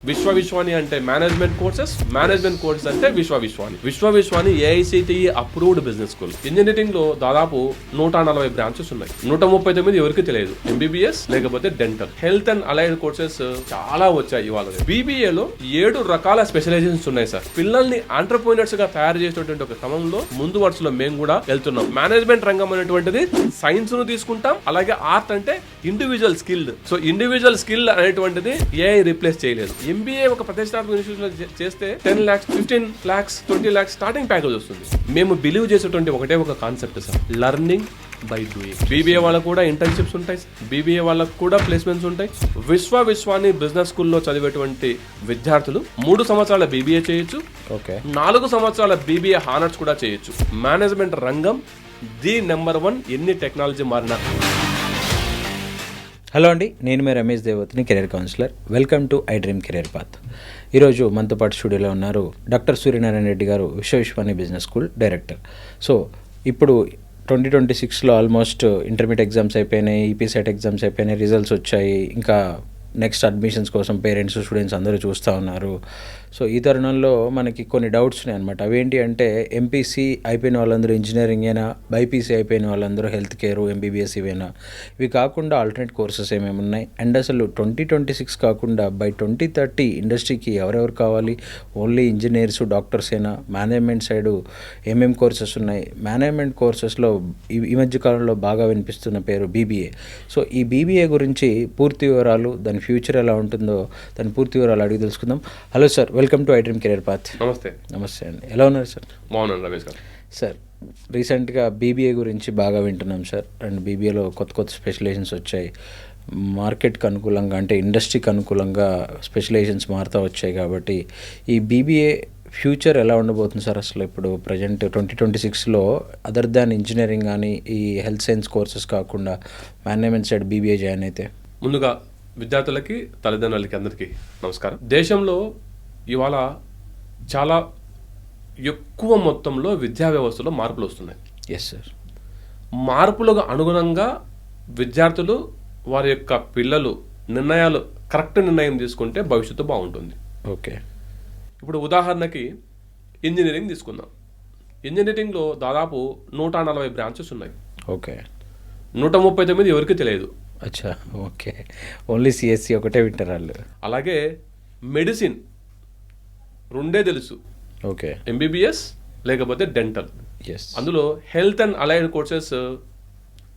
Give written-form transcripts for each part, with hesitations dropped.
విశ్వవిశ్వాని అంటే management courses అంటే Vishwavishwani AICTE approved business school. Engineering లో దాదాపు 140 బ్రాంచెస్ ఉన్నాయి. 139 ఎవరికి తెలియదు. ఎంబీబీఎస్ లేకపోతే dental, health and allied courses చాలా వచ్చాయి ఇవాళ. BBA లో 7 రకాల స్పెషలైజేషన్స్ ఉన్నాయి సార్. పిల్లల్ని ఆంటర్‌ప్రెన్యూర్స్ గా తయారు చేసేటువంటి ఒక క్రమంలో ముందు వరుసలో మేము కూడా వెళ్తున్నాం. మేనేజ్మెంట్ రంగం అనేటువంటిది సైన్స్ ను తీసుకుంటాం, అలాగే ఆర్ట్ అంటే individual skill. So individual skill అనేటువంటిది ఏఐ రీప్లేస్ చేయలేదు. MBA ఒక ప్రతిష్టాత్మక ఇన్స్టిట్యూషన్ చేస్తే 10 lakhs, 15 lakhs, 20 lakhs starting package వస్తుంది. మేము బిలీవ్ చేసేటువంటి ఒకటే ఒక concept sir, learning by doing. BBA వాళ్ళకు కూడా ఇంటర్న్షిప్స్ ఉంటాయి, BBA వాళ్ళకు కూడా ప్లేస్మెంట్స్ ఉంటాయి. విశ్వవిశ్వాని బిజినెస్ స్కూల్లో చదివేటువంటి విద్యార్థులు 3 సంవత్సరాల BBA చేయొచ్చు, 4 సంవత్సరాల BBA హానర్స్ కూడా చేయొచ్చు. మేనేజ్మెంట్ రంగం ది నెంబర్ 1 ఎన్ని టెక్నాలజీ మారినా. హలో అండి, నేను మీ రమేష్ దేవతిని, career counsellor. Welcome to I dream career path. ఈరోజు మనతో పాటు స్టూడియోలో ఉన్నారు doctor Suryanarayana Reddy garu, Vishwavishwani business school director. So ఇప్పుడు 2026లో ఆల్మోస్ట్ ఇంటర్మీడియట్ ఎగ్జామ్స్ అయిపోయినాయి, ఈపీసెట్ ఎగ్జామ్స్ అయిపోయినాయి, రిజల్ట్స్ వచ్చాయి. ఇంకా నెక్స్ట్ అడ్మిషన్స్ కోసం పేరెంట్స్, స్టూడెంట్స్ అందరూ చూస్తూ ఉన్నారు. సో ఈ తరుణంలో మనకి కొన్ని డౌట్స్ ఉన్నాయి అనమాట. అవేంటి అంటే ఎంపీసీ అయిపోయిన వాళ్ళందరూ ఇంజనీరింగ్ అయినా, బైపీసీ అయిపోయిన వాళ్ళందరూ హెల్త్ కేర్, ఎంబీబీఎస్ ఇవేనా, ఇవి కాకుండా ఆల్టర్నేట్ కోర్సెస్ ఏమేమి ఉన్నాయి, అండ్ అసలు 2026 కాకుండా బై 2030 ఇండస్ట్రీకి ఎవరెవరు కావాలి, ఓన్లీ ఇంజనీర్స్, డాక్టర్స్ అయినా, మేనేజ్మెంట్ సైడు ఏమేమి కోర్సెస్ ఉన్నాయి, మేనేజ్మెంట్ కోర్సెస్లో ఈ మధ్య కాలంలో బాగా వినిపిస్తున్న పేరు BBA. సో ఈ BBA గురించి పూర్తి వివరాలు, దాని ఫ్యూచర్ ఎలా ఉంటుందో దాని పూర్తి వివరాలు అడిగి తెలుసుకుందాం. Hello sir, welcome to I dream career path. నమస్తే అండి, ఎలా ఉన్నారు సార్? బాగున్నాను రమేష్ గారు. సార్, రీసెంట్గా BBA గురించి బాగా వింటున్నాం సార్. అండ్ BBAలో కొత్త స్పెషలైజేషన్స్ వచ్చాయి. మార్కెట్కి అనుకూలంగా, అంటే ఇండస్ట్రీకి అనుకూలంగా స్పెషలైజేషన్స్ మారుతూ వచ్చాయి. కాబట్టి ఈ BBA ఫ్యూచర్ ఎలా ఉండబోతుంది సార్? అసలు ఇప్పుడు ప్రజెంట్ 2026లో అదర్ దాన్ ఇంజనీరింగ్ కానీ, ఈ హెల్త్ సైన్స్ కోర్సెస్ కాకుండా మేనేజ్మెంట్ సైడ్ BBA జాయిన్ అయితే. ముందుగా విద్యార్థులకి, తల్లిదండ్రులకి అందరికీ నమస్కారం. దేశంలో ఇవాళ చాలా ఎక్కువ మొత్తంలో విద్యా వ్యవస్థలో మార్పులు వస్తున్నాయి. Yes sir. మార్పులకు అనుగుణంగా విద్యార్థులు, వారి యొక్క పిల్లలు కరెక్ట్ నిర్ణయం తీసుకుంటే భవిష్యత్తు బాగుంటుంది. ఓకే. ఇప్పుడు ఉదాహరణకి ఇంజనీరింగ్ తీసుకుందాం. ఇంజనీరింగ్లో దాదాపు 140 బ్రాంచెస్ ఉన్నాయి. ఓకే. 139 ఎవరికి తెలియదు. అచ్చా, ఓకే. ఓన్లీ CSC ఒకటే వింటారు వాళ్ళు. అలాగే మెడిసిన్ 2 తెలుసు. ఓకే. MBBS లేకపోతే డెంటల్. ఎస్. అందులో హెల్త్ అండ్ అలైడ్ కోర్సెస్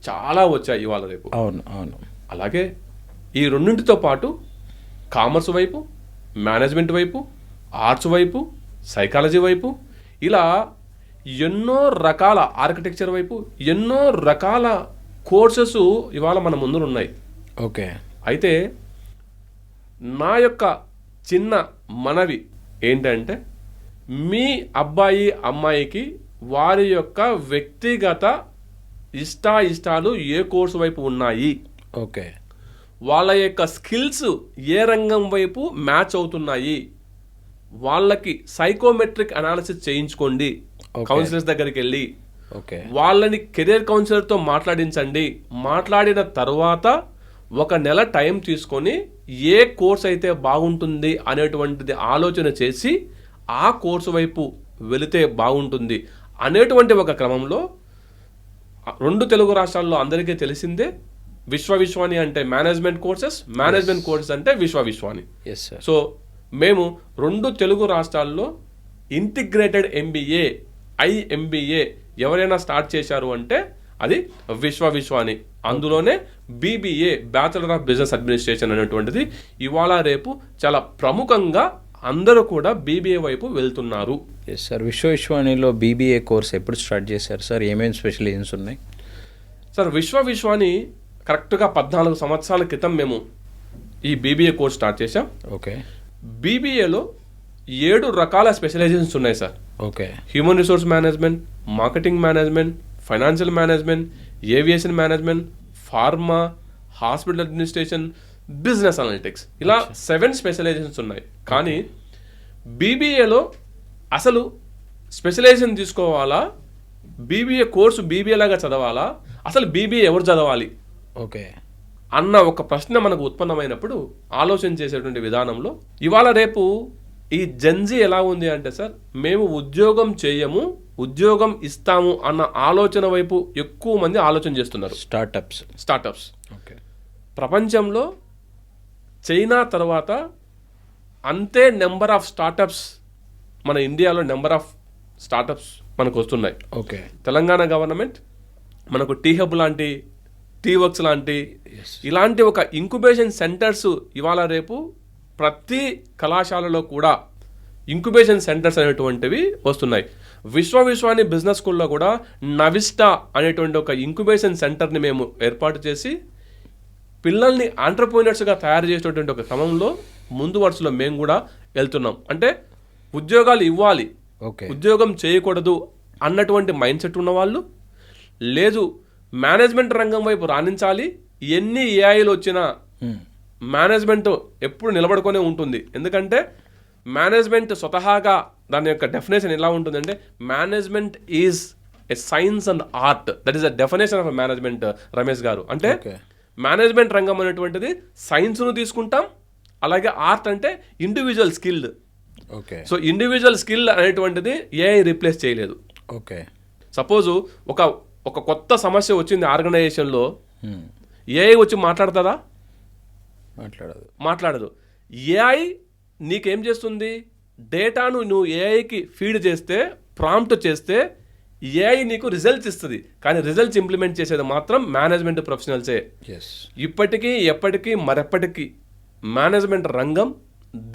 చాలా వచ్చాయి ఇవాళ రేపు. అవును. అలాగే ఈ రెండింటితో పాటు కామర్స్ వైపు, మేనేజ్మెంట్ వైపు, ఆర్ట్స్ వైపు, సైకాలజీ వైపు, ఇలా ఎన్నో రకాల, ఆర్కిటెక్చర్ వైపు ఎన్నో రకాల కోర్సెస్ ఇవాళ మన ముందు ఉన్నాయి. ఓకే. అయితే నా యొక్క చిన్న మనవి ఏంటంటే, మీ అబ్బాయి అమ్మాయికి వారి యొక్క వ్యక్తిగత ఇష్టాలు ఏ కోర్సు వైపు ఉన్నాయి, ఓకే, వాళ్ళ యొక్క స్కిల్స్ ఏ రంగం వైపు మ్యాచ్ అవుతున్నాయి, వాళ్ళకి సైకోమెట్రిక్ అనాలిసిస్ చేయించుకోండి. కౌన్సిలర్స్ దగ్గరికి వెళ్ళి వాళ్ళని కెరీర్ కౌన్సిలర్తో మాట్లాడించండి. మాట్లాడిన తర్వాత 1 నెల టైం తీసుకొని ఏ కోర్స్ అయితే బాగుంటుంది అనేటువంటిది ఆలోచన చేసి ఆ కోర్సు వైపు వెళితే బాగుంటుంది అనేటువంటి ఒక క్రమంలో 2 తెలుగు రాష్ట్రాల్లో అందరికీ తెలిసిందే, విశ్వవిశ్వాని అంటే మేనేజ్మెంట్ కోర్సెస్ అంటే విశ్వవిశ్వాని. సో మేము 2 తెలుగు రాష్ట్రాల్లో ఇంటిగ్రేటెడ్ MBA, IMBA ఎవరైనా స్టార్ట్ చేశారు అంటే అది విశ్వవిశ్వాని. అందులోనే BBA, bachelor of business administration అనేటువంటిది ఇవాళ రేపు చాలా ప్రముఖంగా అందరూ కూడా BBA వైపు వెళ్తున్నారు. Yes sir. విశ్వవిశ్వానిలో BBA కోర్స్ ఎప్పుడు స్టార్ట్ చేశారు సార్? ఏమేమి స్పెషలైజేషన్స్ ఉన్నాయి సార్? విశ్వవిశ్వాని కరెక్ట్గా 14 సంవత్సరాల క్రితం మేము ఈ BBA కోర్స్ స్టార్ట్ చేశాం. ఓకే. BBAలో 7 రకాల స్పెషలైజేషన్స్ ఉన్నాయి sir. Okay. Human resource management, marketing management, financial management, aviation management, pharma, hospital administration, business analytics, ఇలా 7 స్పెషలైజేషన్స్ ఉన్నాయి. కానీ BBAలో అసలు స్పెషలైజేషన్ తీసుకోవాలా, BBA కోర్సు BBA లాగా చదవాలా, అసలు BBA ఎవరు చదవాలి? ఓకే. అన్న ఒక ప్రశ్న మనకు ఉత్పన్నమైనప్పుడు ఆలోచన చేసేటువంటి విధానంలో ఇవాళ రేపు ఈ జెన్జీ ఎలా ఉంది అంటే సార్, మేము ఉద్యోగం చేయము, ఉద్యోగం ఇస్తాము అన్న ఆలోచన వైపు ఎక్కువ మంది ఆలోచన చేస్తున్నారు. Startups okay. ప్రపంచంలో చైనా తర్వాత అంతే నెంబర్ ఆఫ్ స్టార్టప్స్ మన ఇండియాలో నెంబర్ ఆఫ్ స్టార్టప్స్ మనకు వస్తున్నాయి. ఓకే. తెలంగాణ గవర్నమెంట్ మనకు టీ హబ్ లాంటి, టీ వర్క్స్ లాంటి ఇలాంటి ఒక ఇంక్యుబేషన్ సెంటర్స్ ఇవాళ రేపు ప్రతి కళాశాలలో కూడా ఇంక్యుబేషన్ సెంటర్స్ అనేటువంటివి వస్తున్నాయి. విశ్వాని బిజినెస్ స్కూల్లో కూడా నవిస్టా అనేటువంటి ఒక ఇంక్యుబేషన్ సెంటర్ని మేము ఏర్పాటు చేసి పిల్లల్ని ఆంటర్ప్రెన్యూర్స్గా తయారు చేసేటువంటి ఒక క్రమంలో ముందు వరుసలో మేము కూడా వెళ్తున్నాం. అంటే ఉద్యోగాలు ఇవ్వాలి, ఉద్యోగం చేయకూడదు అన్నటువంటి మైండ్ సెట్ ఉన్నవాళ్ళు, లేదు మేనేజ్మెంట్ రంగం వైపు రాణించాలి, ఎన్ని ఏఐలు వచ్చినా మేనేజ్మెంట్ ఎప్పుడు నిలబడుకొనే ఉంటుంది. ఎందుకంటే మేనేజ్మెంట్ స్వతహాగా దాని యొక్క డెఫినేషన్ ఎలా ఉంటుందంటే, management is a science and art. That is the definition of management Ramesh గారు. అంటే మేనేజ్మెంట్ రంగం అనేటువంటిది సైన్స్ను తీసుకుంటాం, అలాగే ఆర్ట్ అంటే individual skill. So individual skill అనేటువంటిది ఏఐ రీప్లేస్ చేయలేదు. సపోజు ఒక కొత్త సమస్య వచ్చింది ఆర్గనైజేషన్లో, ఏఐ వచ్చి మాట్లాడుతుందా? మాట్లాడదు. ఏఐ నీకేం చేస్తుంది? డేటాను నువ్వు ఏఐకి ఫీడ్ చేస్తే, ప్రాంప్ట్ చేస్తే ఏఐ నీకు రిజల్ట్స్ ఇస్తుంది. కానీ రిజల్ట్స్ ఇంప్లిమెంట్ చేసేది మాత్రం మేనేజ్మెంట్ ప్రొఫెషనల్సే. ఇప్పటికీ ఎప్పటికీ మరెప్పటికీ మేనేజ్మెంట్ రంగం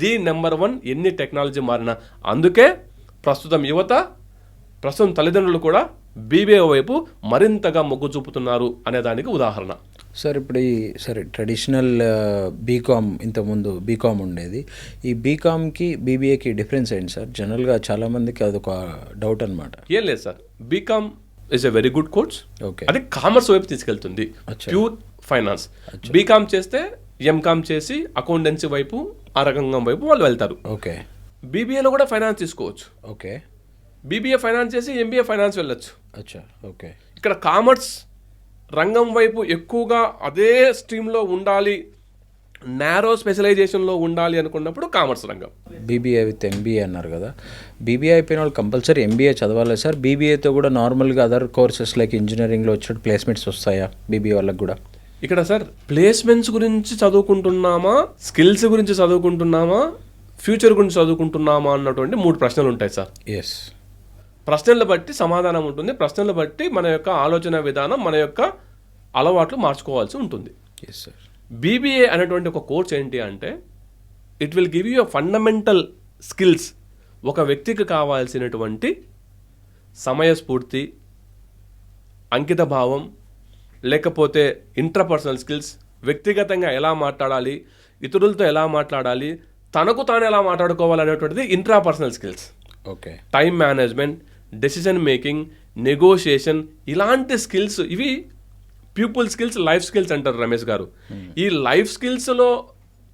ది నెంబర్ 1 ఎన్ని టెక్నాలజీ మారినా. అందుకే ప్రస్తుతం యువత, ప్రస్తుతం తల్లిదండ్రులు కూడా బీబీఏ వైపు మరింతగా మొగ్గు చూపుతున్నారు అనే దానికి ఉదాహరణ. సార్ ఇప్పుడు ట్రెడిషనల్ బీకామ్, ఇంతకుముందు బీకామ్ ఉండేది. ఈ బీకామ్కి బీబీఏకి డిఫరెన్స్ ఏంటి సార్? జనరల్గా చాలామందికి అదొక డౌట్ అనమాట. ఏం లేదు sir, BCom is a very good course. అది కామర్స్ వైపు తీసుకెళ్తుంది, ప్యూర్ ఫైనాన్స్. బీకామ్ చేస్తే ఎంకామ్ చేసి అకౌంటెన్సీ వైపు, ఆ రంగం వైపు వాళ్ళు వెళ్తారు. ఓకే. బీబీఏలో కూడా ఫైనాన్స్ తీసుకోవచ్చు. ఓకే. బీబీఏ ఫైనాన్స్ చేసి ఎంబీఏ ఫైనాన్స్ వెళ్ళొచ్చు. అచ్చా. ఓకే. ఇక్కడ కామర్స్ రంగం వైపు ఎక్కువగా అదే స్ట్రీమ్లో ఉండాలి, నారో స్పెషలైజేషన్లో ఉండాలి అనుకున్నప్పుడు కామర్స్ రంగం. బీబీఏ విత్ ఎంబీఏ అన్నారు కదా, బీబీఏ అయిపోయిన వాళ్ళు కంపల్సరీ ఎంబీఏ చదవాలి సార్? బీబీఏతో కూడా నార్మల్గా అదర్ కోర్సెస్ లైక్ ఇంజనీరింగ్లో వచ్చే ప్లేస్మెంట్స్ వస్తాయా బీబీఏ వాళ్ళకి కూడా? ఇక్కడ సార్ ప్లేస్మెంట్స్ గురించి చదువుకుంటున్నామా, స్కిల్స్ గురించి చదువుకుంటున్నామా, ఫ్యూచర్ గురించి చదువుకుంటున్నామా అన్నటువంటి 3 ప్రశ్నలు ఉంటాయి సార్. ఎస్. ప్రశ్నలు బట్టి సమాధానం ఉంటుంది, ప్రశ్నలు బట్టి మన యొక్క ఆలోచన విధానం, మన యొక్క అలవాట్లు మార్చుకోవాల్సి ఉంటుంది. Yes sir. బీబీఏ అనేటువంటి ఒక కోర్స్ ఏంటి అంటే, it will give you fundamental skills. ఒక వ్యక్తికి కావాల్సినటువంటి సమయస్ఫూర్తి, అంకిత భావం, లేకపోతే ఇంట్రాపర్సనల్ స్కిల్స్, వ్యక్తిగతంగా ఎలా మాట్లాడాలి, ఇతరులతో ఎలా మాట్లాడాలి, తనకు తాను ఎలా మాట్లాడుకోవాలనేటువంటిది intrapersonal skills. Okay. Time management, decision making, negotiation, ఇలాంటి స్కిల్స్, ఇవి పీపుల్ స్కిల్స్, లైఫ్ స్కిల్స్ అంటారు రమేష్ గారు. ఈ లైఫ్ స్కిల్స్లో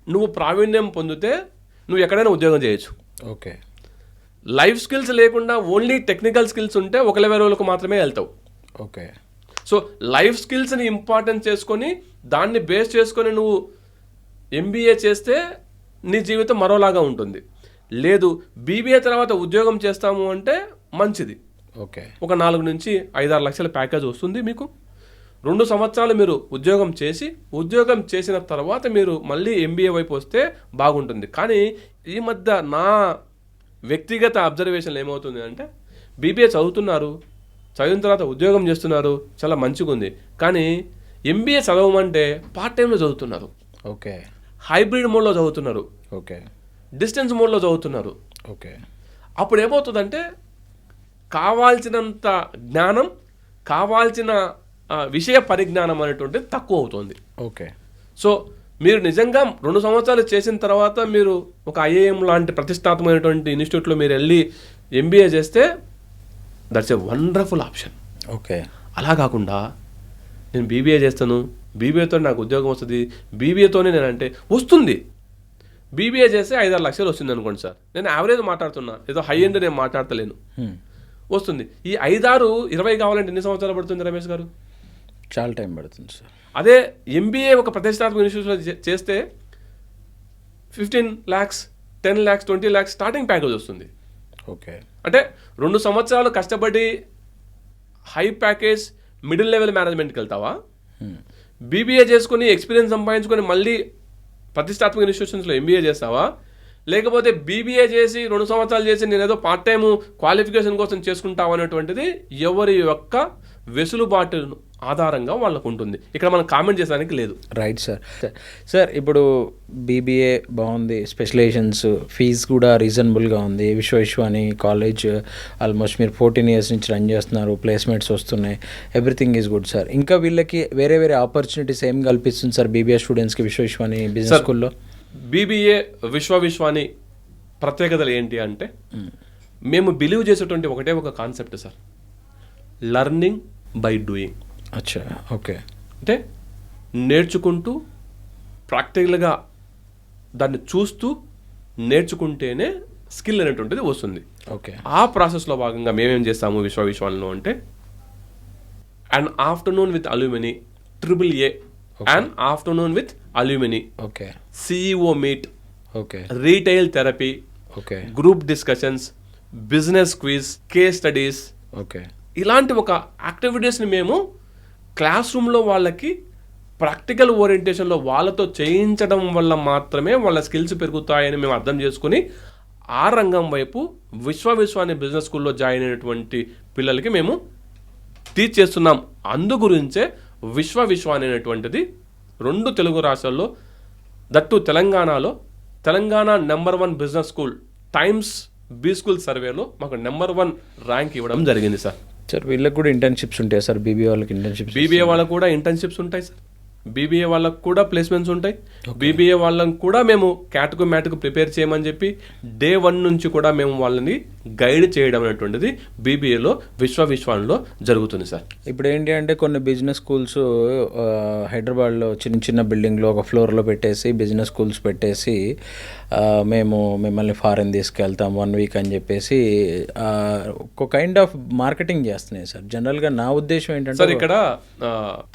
నువ్వు ప్రావీణ్యం పొందితే నువ్వు ఎక్కడైనా ఉద్యోగం చేయొచ్చు. ఓకే. లైఫ్ స్కిల్స్ లేకుండా ఓన్లీ టెక్నికల్ స్కిల్స్ ఉంటే ఒక లెవెల్ వరకు మాత్రమే వెళ్తావు. ఓకే. సో లైఫ్ స్కిల్స్ని ఇంపార్టెన్స్ చేసుకొని దాన్ని బేస్ చేసుకొని నువ్వు ఎంబీఏ చేస్తే నీ జీవితం మరోలాగా ఉంటుంది. లేదు బీబీఏ తర్వాత ఉద్యోగం చేస్తాము అంటే మంచిది. ఓకే. ఒక 4 నుంచి 5-6 లక్షల ప్యాకేజ్ వస్తుంది మీకు. 2 సంవత్సరాలు మీరు ఉద్యోగం చేసిన తర్వాత మీరు మళ్ళీ ఎంబీఏ వైపు వస్తే బాగుంటుంది. కానీ ఈ మధ్య నా వ్యక్తిగత అబ్జర్వేషన్ ఏమవుతుంది అంటే, బీబీఏ చదివిన తర్వాత ఉద్యోగం చేస్తున్నారు, చాలా మంచిగా ఉంది. కానీ ఎంబీఏ చదవమంటే పార్ట్ టైంలో చదువుతున్నారు. ఓకే. హైబ్రిడ్ మోడ్లో చదువుతున్నారు. ఓకే. డిస్టెన్స్ మోడ్లో చదువుతున్నారు. ఓకే. అప్పుడు ఏమవుతుందంటే కావాల్సినంత జ్ఞానం, కావాల్సిన విషయ పరిజ్ఞానం అనేటువంటిది తక్కువ అవుతుంది. ఓకే. సో మీరు నిజంగా 2 సంవత్సరాలు చేసిన తర్వాత మీరు ఒక ఐఏఎం లాంటి ప్రతిష్టాత్మకమైనటువంటి ఇన్స్టిట్యూట్లో మీరు వెళ్ళి ఎంబీఏ చేస్తే that's a wonderful option. Okay. అలా కాకుండా నేను బీబీఏ చేస్తాను, బీబీఏతో నాకు ఉద్యోగం వస్తుంది, బీబీఏతోనే నేనంటే వస్తుంది. బీబీఏ చేస్తే 5-6 లక్షలు వస్తుంది అనుకోండి సార్, నేను యావరేజ్ మాట్లాడుతున్నా, ఏదో హై ఎండ్ నేను మాట్లాడతలేను, వస్తుంది. ఈ 5-6, 20 కావాలంటే ఎన్ని సంవత్సరాలు పడుతుంది రమేష్ గారు? చాలా టైం పడుతుంది సార్. అదే ఎంబీఏ ఒక ప్రతిష్టాత్మక ఇన్స్టిట్యూషన్లో చేస్తే 15 lakhs, 10 lakhs, 20 lakhs starting package వస్తుంది. ఓకే. అంటే 2 సంవత్సరాలు కష్టపడి హై ప్యాకేజ్ మిడిల్ లెవెల్ మేనేజ్మెంట్కి వెళ్తావా, బీబీఏ చేసుకుని ఎక్స్పీరియన్స్ సంపాదించుకొని మళ్ళీ ప్రతిష్టాత్మక ఇన్స్టిట్యూషన్స్లో ఎంబీఏ చేస్తావా, లేకపోతే బీబీఏ చేసి 2 సంవత్సరాలు చేసి నేను ఏదో పార్ట్ టైం క్వాలిఫికేషన్ కోసం చేసుకుంటావు అనేటువంటిది ఎవరి యొక్క వెసులుబాటు ఆధారంగా వాళ్ళకు ఉంటుంది. ఇక్కడ మనం కామెంట్ చేసడానికి లేదు. Right sir. సార్ ఇప్పుడు బీబీఏ బాగుంది, స్పెషలైజేషన్స్, ఫీజు కూడా రీజనబుల్గా ఉంది, విశ్వవిశ్వాని కాలేజ్ ఆల్మోస్ట్ మీరు 14 years నుంచి రన్ చేస్తున్నారు, ప్లేస్మెంట్స్ వస్తున్నాయి, ఎవ్రీథింగ్ ఈజ్ గుడ్ సార్. ఇంకా వీళ్ళకి వేరే వేరే ఆపర్చునిటీస్ ఏం కల్పిస్తుంది సార్ బీబీఏ స్టూడెంట్స్కి విశ్వవిశ్వాని బిజినెస్ స్కూల్లో? బీబీఏ విశ్వవిశ్వాని ప్రత్యేకతలు ఏంటి అంటే మేము బిలీవ్ చేసేటువంటి ఒక concept sir, learning by doing. అచ్చా, ఓకే. అంటే నేర్చుకుంటూ ప్రాక్టికల్గా దాన్ని చూస్తూ నేర్చుకుంటేనే స్కిల్ అనేటువంటిది వస్తుంది. ఓకే. ఆ ప్రాసెస్లో భాగంగా మేమేం చేస్తాము విశ్వవిశ్వాలలో అంటే and afternoon with alumni, AAA and afternoon with alumni, okay, CEO meet, okay, retail therapy, okay, group discussions, business quiz, case studies, okay, ఇలాంటి ఒక యాక్టివిటీస్ని మేము క్లాస్ రూమ్లో వాళ్ళకి ప్రాక్టికల్ ఓరియంటేషన్లో వాళ్ళతో చేయించడం వల్ల మాత్రమే వాళ్ళ స్కిల్స్ పెరుగుతాయని మేము అర్థం చేసుకుని ఆ రంగం వైపు విశ్వవిశ్వాని బిజినెస్ స్కూల్లో జాయిన్ అయినటువంటి పిల్లలకి మేము టీచ్ చేస్తున్నాం. అందు గురించే విశ్వవిశ్వాని అనేటువంటిది 2 తెలుగు రాష్ట్రాల్లో, దట్టు తెలంగాణలో Telangana #1 business school times B school సర్వేలో మాకు #1 ర్యాంక్ ఇవ్వడం జరిగింది సార్. సార్ వీళ్ళకి కూడా ఇంటర్న్షిప్స్ ఉంటాయి సార్? బీబీఏ వాళ్ళకి ఇంటర్న్షిప్స్? బీబీఏ వాళ్ళకు కూడా ఇంటర్న్షిప్స్ ఉంటాయి సార్, బీబీఏ వాళ్ళకు కూడా ప్లేస్మెంట్స్ ఉంటాయి. బీబీఏ వాళ్ళని కూడా మేము క్యాట్కు మ్యాట్కు ప్రిపేర్ చేయమని చెప్పి Day 1 నుంచి కూడా మేము వాళ్ళని గైడ్ చేయడం అనేటువంటిది బీబీఏలో విశ్వవిశ్వానిలో జరుగుతుంది సార్. ఇప్పుడు ఏంటి అంటే కొన్ని బిజినెస్ స్కూల్స్ హైదరాబాద్లో చిన్న బిల్డింగ్లో ఒక ఫ్లోర్లో పెట్టేసి బిజినెస్ స్కూల్స్ పెట్టేసి మేము మిమ్మల్ని ఫారెన్ తీసుకెళ్తాం 1 week అని చెప్పేసి ఒక కైండ్ ఆఫ్ మార్కెటింగ్ చేస్తున్నాయి సార్. జనరల్గా నా ఉద్దేశం ఏంటంటే సార్ ఇక్కడ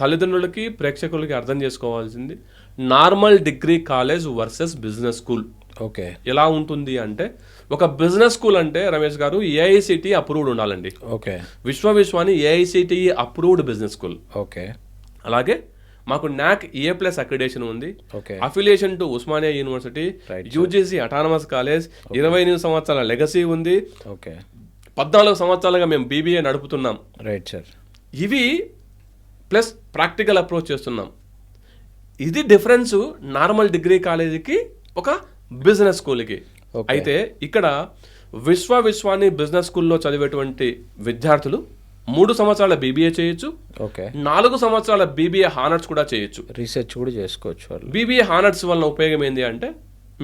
తల్లిదండ్రులకి ప్రేక్షకులకి అర్థం చేసుకోవాల్సింది normal degree college versus business school. Okay. ఎలా ఉంటుంది అంటే ఒక బిజినెస్ స్కూల్ అంటే రమేష్ గారు ఏఐసిటి అప్రూవ్డ్ ఉండాలండి. Okay. Vishwavishwani AICTE approved business school. Okay. అలాగే మాకు NAC A+ అక్రిడేషన్ ఉంది. Okay. Affiliation to Osmania university, UGC autonomous college, 28 సంవత్సరాల లెగసీ ఉంది. ఓకే. 14 సంవత్సరాలుగా మేము బీబీఏ నడుపుతున్నాం. Right sir. ఇవి ప్లస్ ప్రాక్టికల్ అప్రోచ్ చేస్తున్నాం. ఇది డిఫరెన్స్ నార్మల్ డిగ్రీ కాలేజీకి ఒక బిజినెస్ స్కూల్కి. అయితే ఇక్కడ విశ్వవిశ్వాని బిజినెస్ స్కూల్లో చదివేటువంటి విద్యార్థులు 3 సంవత్సరాల బీబీఏ చేయొచ్చు. ఓకే. 4 సంవత్సరాల బీబీఏ హానర్స్ కూడా చేయొచ్చు. రీసెర్చ్ కూడా చేసుకోవచ్చు వాళ్ళు. బీబీఏ హానర్స్ వలన ఉపయోగం ఏంటి అంటే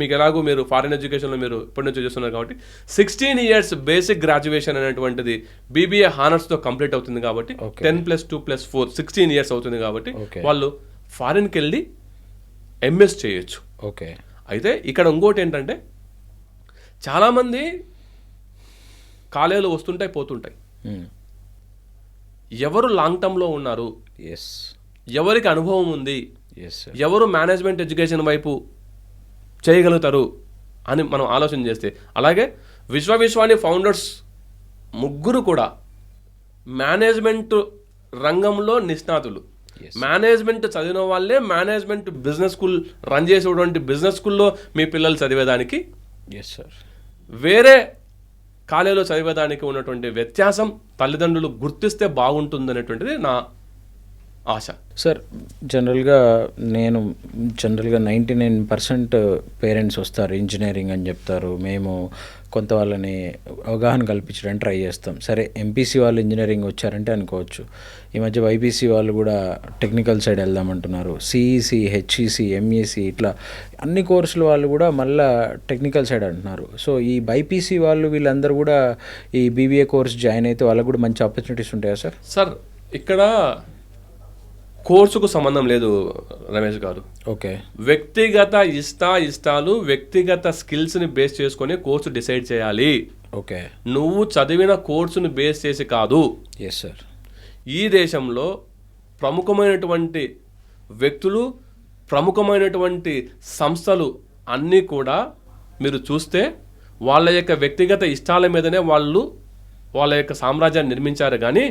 మీకు ఎలాగో మీరు ఫారిన్ ఎడ్యుకేషన్లో మీరు ఇప్పటి నుంచి చేస్తున్నారు కాబట్టి 16 years బేసిక్ గ్రాడ్యుయేషన్ అనేటువంటిది బీబీఏ హానర్స్తో కంప్లీట్ అవుతుంది కాబట్టి 10+2+4 16 years అవుతుంది కాబట్టి వాళ్ళు ఫారిన్కి వెళ్ళి MS చేయొచ్చు. ఓకే. అయితే ఇక్కడ ఇంకోటి ఏంటంటే చాలామంది కాలేజీలు వస్తుంటాయి పోతుంటాయి. ఎవరు లాంగ్ టర్మ్లో ఉన్నారు, ఎవరికి అనుభవం ఉంది, ఎవరు మేనేజ్మెంట్ ఎడ్యుకేషన్ వైపు చేయగలుగుతారు అని మనం ఆలోచన చేస్తే, అలాగే విశ్వవిశ్వాని ఫౌండర్స్ 3 కూడా మేనేజ్మెంట్ రంగంలో నిష్ణాతులు. మేనేజ్మెంట్ చదివిన వాళ్ళే మేనేజ్మెంట్ బిజినెస్ స్కూల్ రన్ చేసేటువంటి బిజినెస్ స్కూల్లో మీ పిల్లలు చదివేదానికి వేరే కాలేజీలో చదివేదానికి ఉన్నటువంటి వ్యత్యాసం తల్లిదండ్రులు గుర్తిస్తే బాగుంటుంది అనేటువంటిది నా ఆశ. సార్ జనరల్గా 99% పేరెంట్స్ వస్తారు ఇంజనీరింగ్ అని చెప్తారు, మేము కొంత వాళ్ళని అవగాహన కల్పించడానికి ట్రై చేస్తాం. సరే ఎంపీసీ వాళ్ళు ఇంజనీరింగ్ వచ్చారంటే అనుకోవచ్చు, ఈ మధ్య వైపీసీ వాళ్ళు కూడా టెక్నికల్ సైడ్ వెళ్దామంటున్నారు, సిఈసి, హెచ్ఈసి, ఎంఈసి ఇట్లా అన్ని కోర్సుల వాళ్ళు కూడా మళ్ళీ టెక్నికల్ సైడ్ అంటున్నారు. సో ఈ బైపీసీ వాళ్ళు వీళ్ళందరూ కూడా ఈ బీబీఏ కోర్స్ జాయిన్ అయితే వాళ్ళకు కూడా మంచి ఆపర్చునిటీస్ ఉంటాయా సార్? సార్ ఇక్కడ కోర్సుకు సంబంధం లేదు రమేష్ గారు. ఓకే. వ్యక్తిగత ఇష్టాలు వ్యక్తిగత స్కిల్స్ని బేస్ చేసుకొని కోర్సు డిసైడ్ చేయాలి. ఓకే. నువ్వు చదివిన కోర్సును బేస్ చేసి కాదు. Yes sir. ఈ దేశంలో ప్రముఖమైనటువంటి వ్యక్తులు, ప్రముఖమైనటువంటి సంస్థలు అన్నీ కూడా మీరు చూస్తే వాళ్ళ యొక్క వ్యక్తిగత ఇష్టాల మీదనే వాళ్ళు వాళ్ళ యొక్క సామ్రాజ్యాన్ని నిర్మించారు. కానీ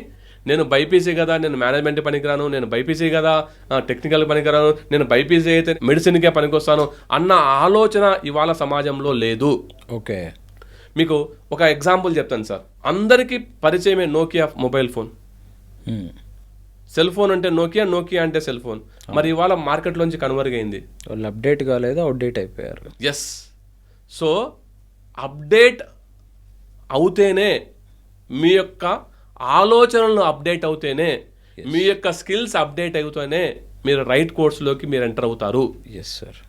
నేను బైపీసీ కదా, నేను మేనేజ్మెంట్ పనికిరాను, నేను బైపీసీ కదా టెక్నికల్ పనికిరాను, నేను బైపీసీ అయితే మెడిసిన్కే పనికొస్తాను అన్న ఆలోచన ఇవాళ సమాజంలో లేదు. ఓకే, మీకు ఒక ఎగ్జాంపుల్ చెప్తాను సార్. అందరికీ పరిచయమే Nokia mobile phone. Cell phone అంటే నోకియా, నోకియా అంటే సెల్ ఫోన్. మరి ఇవాళ మార్కెట్లోంచి కనుమరుగైంది. వాళ్ళు అప్డేట్ కాలేదు, అవుట్డేట్ అయిపోయారు. ఎస్. సో అప్డేట్ అవుతేనే, మీ యొక్క ఆలోచనలు అప్డేట్ అవుతేనే, మీ యొక్క స్కిల్స్ అప్డేట్ అవుతేనే మీరు రైట్ కోర్స్లోకి మీరు ఎంటర్ అవుతారు. Yes sir.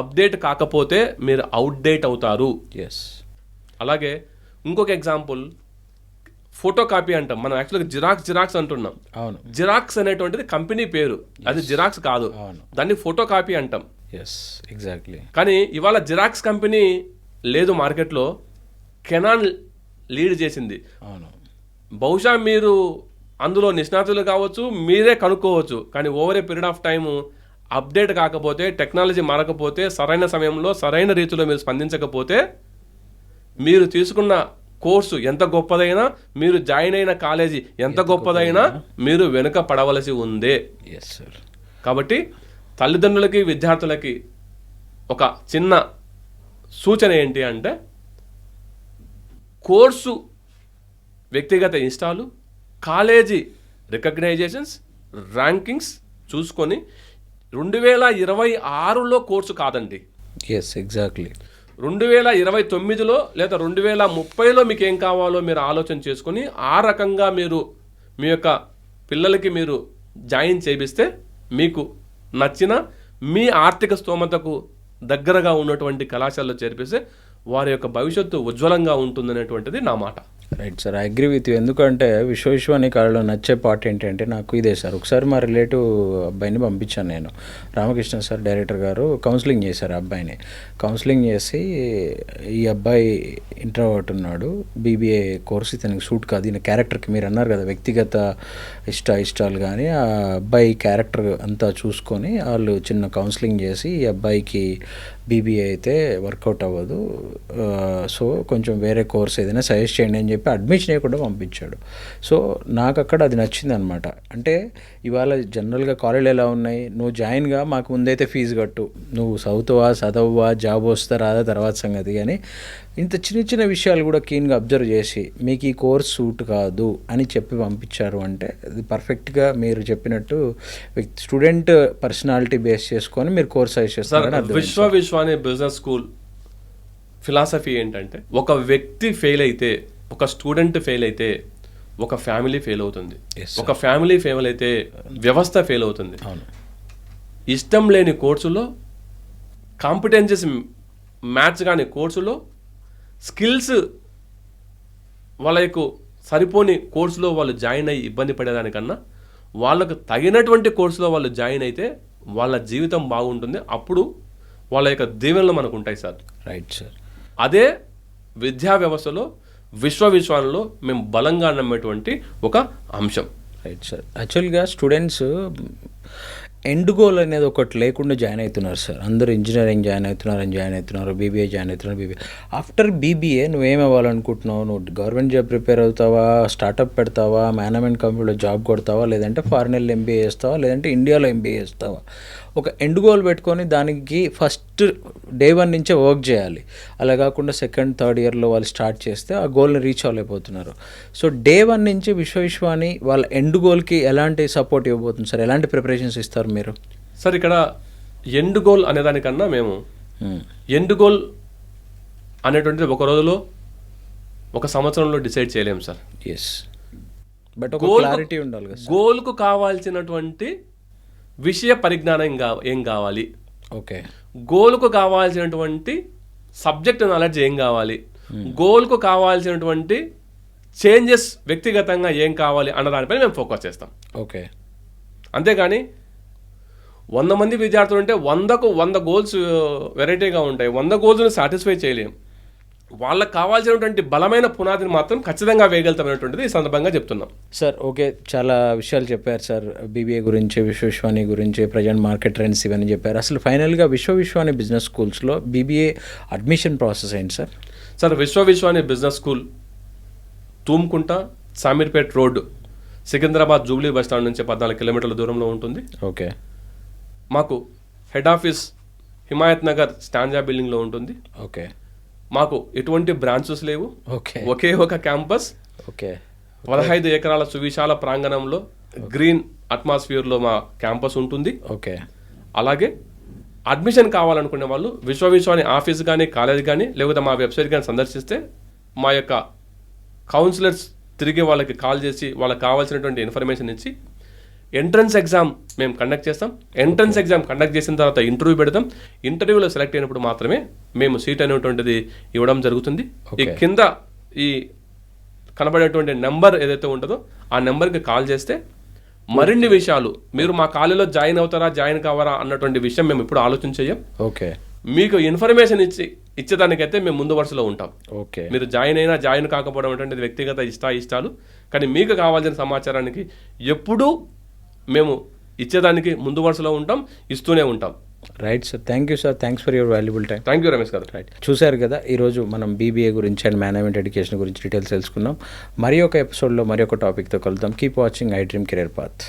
అప్డేట్ కాకపోతే మీరు అవుట్డేట్ అవుతారు. ఎస్. అలాగే ఇంకొక ఎగ్జాంపుల్, ఫోటో కాపీ అంటాం మనం. యాక్చువల్గా జిరాక్స్ అంటున్నాం. అవును. జిరాక్స్ అనేటువంటిది కంపెనీ పేరు, అది జిరాక్స్ కాదు. దాన్ని ఫోటో కాపీ అంటాం. Yes, exactly. కానీ ఇవాళ జిరాక్స్ కంపెనీ లేదు మార్కెట్లో, కెనాన్ లీడ్ చేసింది. అవును. బహుశా మీరు అందులో నిష్ణాతులు కావచ్చు, మీరే కనుక్కోవచ్చు. కానీ over a period of time update కాకపోతే, టెక్నాలజీ మారకపోతే, సరైన సమయంలో సరైన రీతిలో మీరు స్పందించకపోతే, మీరు తీసుకున్న కోర్సు ఎంత గొప్పదైనా, మీరు జాయిన్ అయిన కాలేజీ ఎంత గొప్పదైనా మీరు వెనుక పడవలసి ఉందే. Yes sir. కాబట్టి తల్లిదండ్రులకి, విద్యార్థులకి ఒక చిన్న సూచన ఏంటి అంటే, కోర్సు వ్యక్తిగత ఇష్టాలు, కాలేజీ రికగ్నైజేషన్స్, ర్యాంకింగ్స్ చూసుకొని 2026లో కోర్సు కాదండి. Yes, exactly. 2029లో లేదా 2030లో మీకు ఏం కావాలో మీరు ఆలోచన చేసుకొని ఆ రకంగా మీరు మీ యొక్క పిల్లలకి మీరు జాయిన్ చేపిస్తే, మీకు నచ్చిన మీ ఆర్థిక స్తోమతకు దగ్గరగా ఉన్నటువంటి కళాశాలలో చేర్పిస్తే వారి యొక్క భవిష్యత్తు ఉజ్వలంగా ఉంటుందనేటువంటిది నా మాట. Right sir, I agree with you. ఎందుకంటే విశ్వవిశ్వాని కాలంలో నచ్చే పార్ట్ ఏంటంటే నాకు ఇదే సార్. ఒకసారి మా రిలేటివ్ అబ్బాయిని పంపించాను నేను. రామకృష్ణ సార్ డైరెక్టర్ గారు కౌన్సిలింగ్ చేశారు అబ్బాయిని. కౌన్సిలింగ్ చేసి ఈ అబ్బాయి ఇంట్రోవర్ట్ ఉన్నాడు, బీబీఏ కోర్స్ ఇతనికి సూట్ కాదు, ఈయన క్యారెక్టర్కి మీరు అన్నారు కదా వ్యక్తిగత ఇష్టాలు కానీ ఆ అబ్బాయి క్యారెక్టర్ అంతా చూసుకొని వాళ్ళు చిన్న కౌన్సిలింగ్ చేసి ఈ అబ్బాయికి బీబీఏ అయితే వర్కౌట్ అవ్వదు, సో కొంచెం వేరే కోర్స్ ఏదైనా సజెస్ట్ చేయండి అని చెప్పి అడ్మిషన్ కూడా పంపించాడు. సో నాకు అక్కడ అది నచ్చింది అనమాట. అంటే ఇవాళ జనరల్గా కాలేజీలు ఎలా ఉన్నాయి, నువ్వు జాయిన్గా మాకు ముందైతే ఫీజు కట్టు, నువ్వు చదువువా జాబ్ వస్తా రాదా తర్వాత సంగతి, కానీ ఇంత చిన్న చిన్న విషయాలు కూడా క్లీన్గా అబ్జర్వ్ చేసి మీకు ఈ కోర్స్ సూట్ కాదు అని చెప్పి పంపించారు అంటే అది పర్ఫెక్ట్గా మీరు చెప్పినట్టు స్టూడెంట్ పర్సనాలిటీ బేస్ చేసుకొని మీరు కోర్స్ సజెస్ట్ చేస్తారు. విశ్వవిశ్వాని బిజినెస్ స్కూల్ ఫిలాసఫీ ఏంటంటే, ఒక వ్యక్తి ఫెయిల్ అయితే, ఒక స్టూడెంట్ ఫెయిల్ అయితే ఒక ఫ్యామిలీ ఫెయిల్ అవుతుంది, ఒక ఫ్యామిలీ ఫెయిల్ అయితే వ్యవస్థ ఫెయిల్ అవుతుంది. ఇష్టం లేని కోర్సులో, కాంపిటెన్సీస్ మ్యాచ్ కాని కోర్సులో, స్కిల్స్ వాళ్ళకు సరిపోని కోర్సులో వాళ్ళు జాయిన్ అయ్యి ఇబ్బంది పడేదానికన్నా వాళ్ళకు తగినటువంటి కోర్సులో వాళ్ళు జాయిన్ అయితే వాళ్ళ జీవితం బాగుంటుంది. అప్పుడు వాళ్ళ యొక్క దీవెనలు మనకు ఉంటాయి సార్. Right sir. అదే విద్యా వ్యవస్థలో విశ్వవిశ్వాలలో మేము బలంగా నమ్మేటువంటి ఒక అంశం. Right sir. యాక్చువల్గా స్టూడెంట్స్ ఎండ్ గోల్ అనేది ఒకటి లేకుండా జాయిన్ అవుతున్నారు సార్. అందరూ ఇంజనీరింగ్ జాయిన్ అవుతున్నారు, బీబీఏ జాయిన్ అవుతున్నారు. ఆఫ్టర్ బీబీఏ నువ్వేం అవ్వాలనుకుంటున్నావు? నువ్వు గవర్నమెంట్ జాబ్ ప్రిపేర్ అవుతావా, స్టార్టప్ పెడతావా, మేనేజ్మెంట్ కంపెనీలో జాబ్ కొడతావా, లేదంటే ఫారెన్ వెళ్ళి ఎంబీఏ చేస్తావా, లేదంటే ఇండియాలో ఎంబీఏ చేస్తావా? ఒక ఎండ్ గోల్ పెట్టుకొని దానికి ఫస్ట్ డే 1 నుంచే వర్క్ చేయాలి. అలా కాకుండా సెకండ్ థర్డ్ ఇయర్లో వాళ్ళు స్టార్ట్ చేస్తే ఆ గోల్ని రీచ్ అవ్వలేకపోతున్నారు. సో డే 1 నుంచి విశ్వవిశ్వాని వాళ్ళ ఎండ్ గోల్కి ఎలాంటి సపోర్ట్ ఇవ్వబోతుంది సార్? ఎలాంటి ప్రిపరేషన్స్ ఇస్తారు మీరు? సార్ ఇక్కడ ఎండ్ గోల్ అనేదానికన్నా మేము ఎండ్ గోల్ అనేటువంటిది ఒక రోజులో, ఒక సంవత్సరంలో డిసైడ్ చేయలేము సార్. ఎస్, బట్ ఒక క్లారిటీ ఉండాలి కదా. గోల్కు కావాల్సినటువంటి విషయ పరిజ్ఞానం ఏం కావాలి, ఓకే, గోల్కు కావాల్సినటువంటి సబ్జెక్ట్ నాలెడ్జ్ ఏం కావాలి, గోల్కు కావాల్సినటువంటి చేంజెస్ వ్యక్తిగతంగా ఏం కావాలి అన్న దానిపైన మేము ఫోకస్ చేస్తాం. ఓకే. అంతేగాని 100 మంది విద్యార్థులు ఉంటే 100కు 100 గోల్స్ వెరైటీగా ఉంటాయి. 100 గోల్స్ని సాటిస్ఫై చేయలేం. వాళ్ళకి కావాల్సినటువంటి బలమైన పునాదిని మాత్రం ఖచ్చితంగా వేయగలుగుతామనేటువంటిది ఈ సందర్భంగా చెప్తున్నాం. సార్ ఓకే, చాలా విషయాలు చెప్పారు సార్. బీబీఏ గురించి, విశ్వవిశ్వాని గురించి, ప్రజెంట్ మార్కెట్ ట్రెండ్స్ ఇవన్నీ చెప్పారు. అసలు ఫైనల్గా విశ్వవిశ్వాని బిజినెస్ స్కూల్స్లో బీబీఏ అడ్మిషన్ ప్రాసెస్ ఏంటి sir? Sir, Vishwavishwani business school Thumkunta Shamirpet road, Secunderabad Jubilee bus stand నుంచి 14 కిలోమీటర్ల దూరంలో ఉంటుంది. ఓకే. మాకు head office Himayat Nagar Stanza బిల్డింగ్లో ఉంటుంది. ఓకే. మాకు ఎటువంటి బ్రాంచెస్ లేవు. ఓకే. ఒకే ఒక క్యాంపస్. ఓకే. 15 ఎకరాల సువిశాల ప్రాంగణంలో గ్రీన్ అట్మాస్ఫియర్లో మా క్యాంపస్ ఉంటుంది. ఓకే. అలాగే అడ్మిషన్ కావాలనుకునే వాళ్ళు విశ్వవిశ్వాని ఆఫీస్ కానీ, కాలేజ్ కానీ, లేకపోతే మా వెబ్సైట్ కానీ సందర్శిస్తే మా యొక్క కౌన్సిలర్స్ తిరిగి వాళ్ళకి కాల్ చేసి వాళ్ళకి కావాల్సినటువంటి ఇన్ఫర్మేషన్ ఇచ్చి ఎంట్రన్స్ ఎగ్జామ్ మేము కండక్ట్ చేస్తాం. ఎంట్రన్స్ ఎగ్జామ్ కండక్ట్ చేసిన తర్వాత ఇంటర్వ్యూ పెడతాం. ఇంటర్వ్యూలో సెలెక్ట్ అయినప్పుడు మాత్రమే మేము సీట్ అనేటువంటిది ఇవ్వడం జరుగుతుంది. ఈ కింద ఈ కనబడేటువంటి నెంబర్ ఏదైతే ఉంటుందో ఆ నెంబర్కి కాల్ చేస్తే మరిన్ని విషయాలు, మీరు మా కాలేజీలో జాయిన్ అవుతారా, జాయిన్ కావారా అన్నటువంటి విషయం మేము ఇప్పుడు ఆలోచన చేయం. ఓకే. మీకు ఇన్ఫర్మేషన్ ఇచ్చేదానికైతే మేము ముందు వరుసలో ఉంటాం. ఓకే. మీరు జాయిన్ అయినా జాయిన్ కాకపోవడం అంటే వ్యక్తిగత ఇష్టాలు, కానీ మీకు కావాల్సిన సమాచారానికి ఎప్పుడూ మేము ఇచ్చేదానికి ముందు వరుసలో ఉంటాం, ఇస్తూనే ఉంటాం. Right sir, thank you sir, thanks for your valuable time. Thank you Ramesh గారు. రైట్, చూశారు కదా, ఈరోజు మనం బీబీఏ గురించి అండ్ మేనేజ్మెంట్ ఎడ్యుకేషన్ గురించి డీటెయిల్స్ తెలుసుకున్నాం. మరి ఒక ఎపిసోడ్లో మరి ఒక టాపిక్తో కలుద్దాం. Keep watching I dream career path.